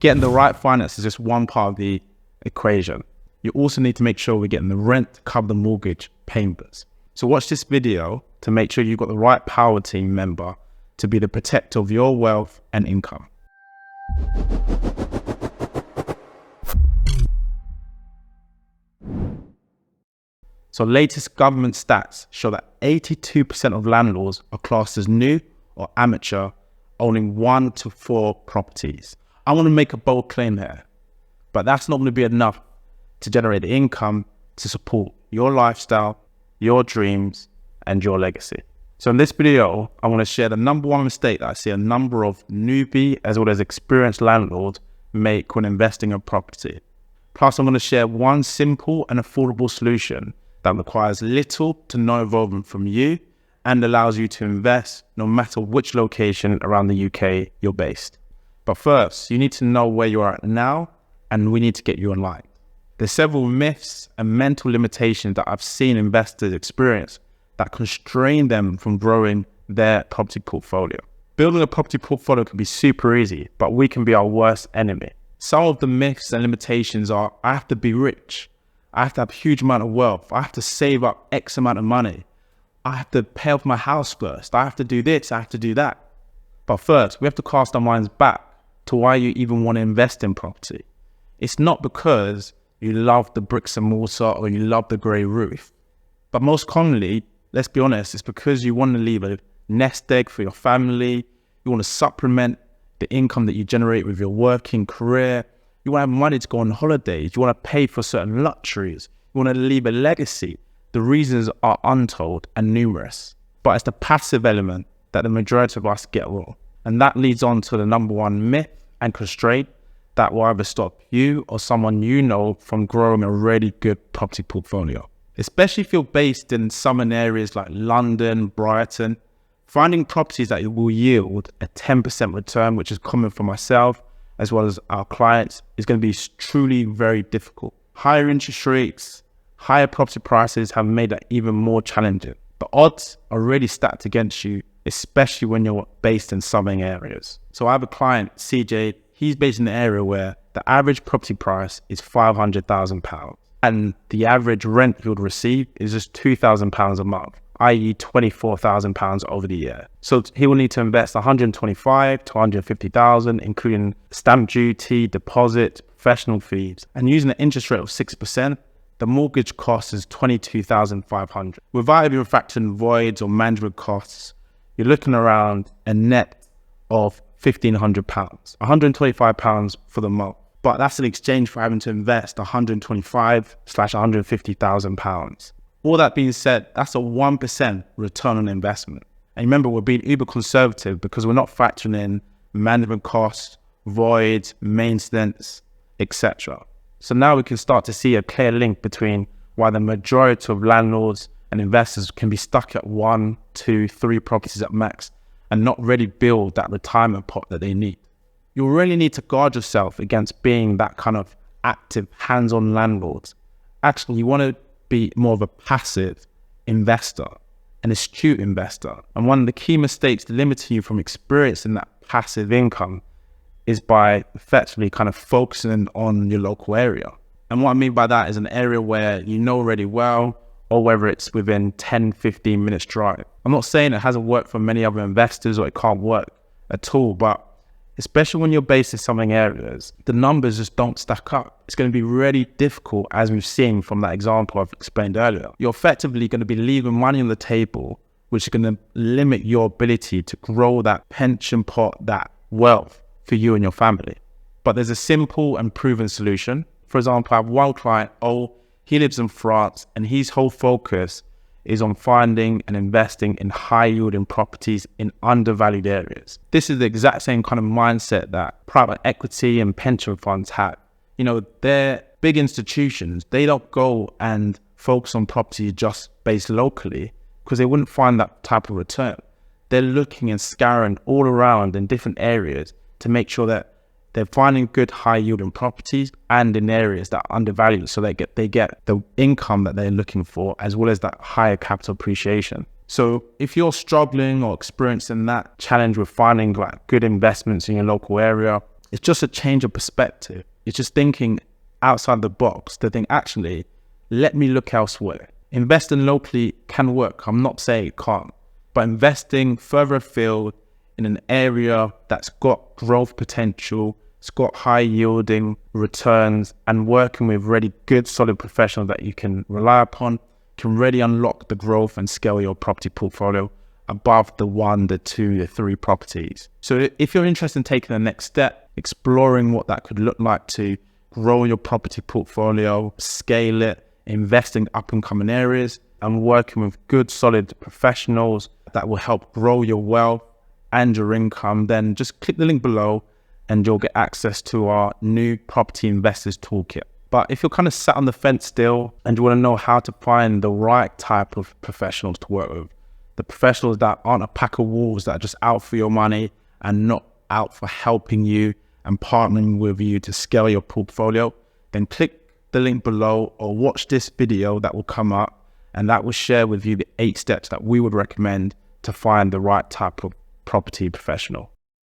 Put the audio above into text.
Getting the right finance is just one part of the equation. You also need to make sure we're getting the rent to cover the mortgage payments. So watch this video to make sure you've got the right power team member to be the protector of your wealth and income. So latest government stats show that 82% of landlords are classed as new or amateur, owning 1 to 4 properties. I want to make a bold claim here, but that's not going to be enough to generate the income to support your lifestyle, your dreams, and your legacy. So in this video, I want to share the number one mistake that I see a number of newbie as well as experienced landlords make when investing in property. Plus, I'm going to share one simple and affordable solution that requires little to no involvement from you and allows you to invest no matter which location around the UK you're based. But first, you need to know where you are at now, and we need to get you online. There's several myths and mental limitations that I've seen investors experience that constrain them from growing their property portfolio. Building a property portfolio can be super easy, but we can be our worst enemy. Some of the myths and limitations are, I have to be rich. I have to have a huge amount of wealth. I have to save up X amount of money. I have to pay off my house first. I have to do this. I have to do that. But first, we have to cast our minds back to why you even want to invest in property. It's not because you love the bricks and mortar or you love the grey roof. But most commonly, let's be honest, it's because you want to leave a nest egg for your family. You want to supplement the income that you generate with your working career. You want to have money to go on holidays. You want to pay for certain luxuries. You want to leave a legacy. The reasons are untold and numerous. But it's the passive element that the majority of us get wrong. And that leads on to the number one myth and constraint that will either stop you or someone you know from growing a really good property portfolio. Especially if you're based in southern areas like London, Brighton, finding properties that will yield a 10% return, which is common for myself, as well as our clients, is going to be truly very difficult. Higher interest rates, higher property prices have made that even more challenging. The odds are really stacked against you, especially when you're based in southern areas. So I have a client, CJ, he's based in an area where the average property price is £500,000 and the average rent he would receive is just £2,000 a month, i.e. £24,000 over the year. So he will need to invest £125,000 to £150,000, including stamp duty, deposit, professional fees. And using an interest rate of 6%, the mortgage cost is £22,500. Without even factoring voids or management costs, you're looking around a net of £1,500, £125 for the month. But that's in exchange for having to invest £125,000/£150,000. All that being said, that's a 1% return on investment. And remember, we're being uber conservative because we're not factoring in management costs, voids, maintenance, etc. So now we can start to see a clear link between why the majority of landlords and investors can be stuck at 1, 2, 3 properties at max and not really build that retirement pot that they need. You really need to guard yourself against being that kind of active, hands-on landlord. Actually, you want to be more of a passive investor, an astute investor. And one of the key mistakes limiting you from experiencing that passive income is by effectively kind of focusing on your local area. And what I mean by that is an area where you know really well, or whether it's within 10, 15 minutes drive. I'm not saying it hasn't worked for many other investors or it can't work at all, but especially when you're based in some areas, the numbers just don't stack up. It's going to be really difficult, as we've seen from that example I've explained earlier. You're effectively going to be leaving money on the table, which is going to limit your ability to grow that pension pot, that wealth for you and your family. But there's a simple and proven solution. For example, I have one client, he lives in France, and his whole focus is on finding and investing in high-yielding properties in undervalued areas. This is the exact same kind of mindset that private equity and pension funds have. You know, they're big institutions. They don't go and focus on properties just based locally because they wouldn't find that type of return. They're looking and scouring all around in different areas to make sure that they're finding good high-yielding properties and in areas that are undervalued, so they get the income that they're looking for, as well as that higher capital appreciation. So if you're struggling or experiencing that challenge with finding like good investments in your local area, It's just a change of perspective. It's just thinking outside the box to think, actually, let me look elsewhere. Investing locally can work. I'm not saying it can't, but investing further afield in an area that's got growth potential, it's got high yielding returns, and working with really good, solid professionals that you can rely upon can really unlock the growth and scale your property portfolio above the 1, the 2, the 3 properties. So if you're interested in taking the next step, exploring what that could look like to grow your property portfolio, scale it, investing up and coming areas, and working with good, solid professionals that will help grow your wealth and your income, then just click the link below and you'll get access to our new Property Investors Toolkit. But if you're kind of sat on the fence still and you want to know how to find the right type of professionals to work with, the professionals that aren't a pack of wolves that are just out for your money and not out for helping you and partnering with you to scale your portfolio, then click the link below or watch this video that will come up, and that will share with you the 8 steps that we would recommend to find the right type of property professional.